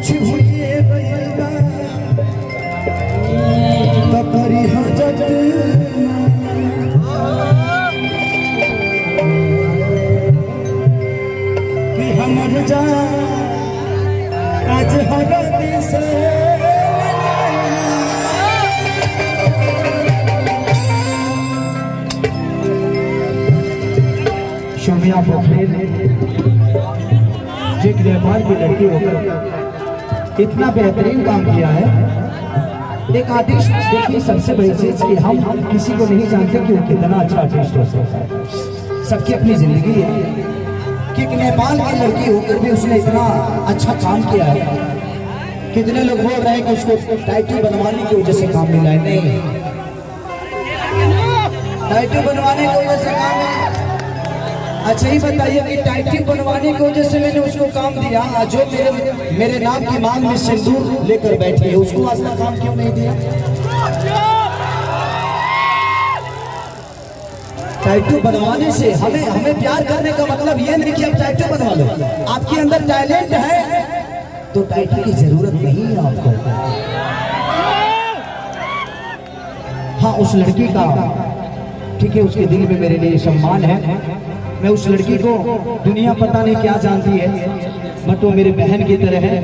कुछ हुए बयदा तो करी हजत कि हमर जा आज हरा दिस शोमिया पोखरे जो एक नेपाल की लड़की होकर इतना बेहतरीन काम किया है। एक आर्टिस्ट देखिए, सबसे बड़ी चीज कि हम किसी को नहीं जानते कि वो कितना अच्छा आर्टिस्ट हो सकता है। सबकी अपनी जिंदगी है कि एक नेपाल की लड़की होकर भी उसने इतना अच्छा काम किया है। कितने लोग बोल रहे हैं कि उसको टाइटल बनवाने की वजह से काम मिला है। नहीं, टाइटल बनवाने की वजह से काम मिला। अच्छा ही बताइए कि टाइटल बनवाने की वजह से मैंने उसको काम दिया, जो मेरे नाम की मांग में सिंदूर लेकर बैठी है, उसको आज तक काम क्यों नहीं दिया? टाइटल बनवाने से हमें प्यार करने का मतलब ये नहीं कि आप टाइटल बनवा लो। आपके अंदर टैलेंट है तो टाइटल की जरूरत नहीं है आपको। हाँ, उस लड़की का ठीक है, उसके दिल में मेरे लिए सम्मान है। मैं उस लड़की को दुनिया पता नहीं क्या जानती है, बट वो मेरी बहन की तरह है।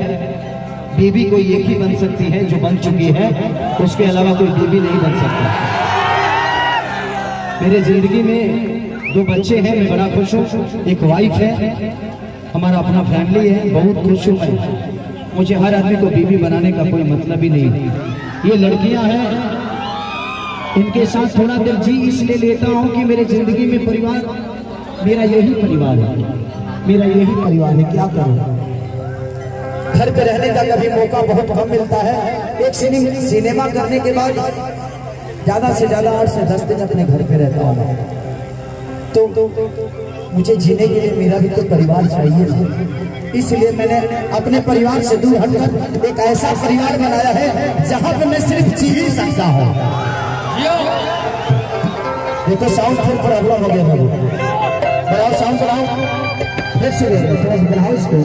बीवी कोई एक ही बन सकती है जो बन चुकी है, उसके अलावा कोई बीवी नहीं बन सकता। मेरे जिंदगी में 2 बच्चे हैं, मैं बड़ा खुश हूँ। एक वाइफ है, हमारा अपना फैमिली है, बहुत खुश हूँ मैं। मुझे हर आदमी को बीवी बनाने का कोई मतलब ही नहीं। ये लड़कियां हैं, इनके साथ थोड़ा देर जी इसलिए लेता हूँ कि मेरे जिंदगी में परिवार मेरा यही परिवार है, मेरा यही परिवार है। क्या करूं, घर पे रहने का कभी मौका बहुत कम मिलता है। एक सिनेमा करने के बाद ज्यादा से ज्यादा 8 से 10 दिन अपने घर पे रहता हूँ। तो मुझे जीने के लिए मेरा भी तो परिवार चाहिए, इसलिए मैंने अपने परिवार से दूर हटकर एक ऐसा परिवार बनाया है जहाँ पे मैं सिर्फ जी ही सकता हूँ। देखो साउंड फिर प्रॉब्लम हो गया बाबू, बढ़ाओ साउंड बढ़ाओ, फिर से बढ़ाओ इसको।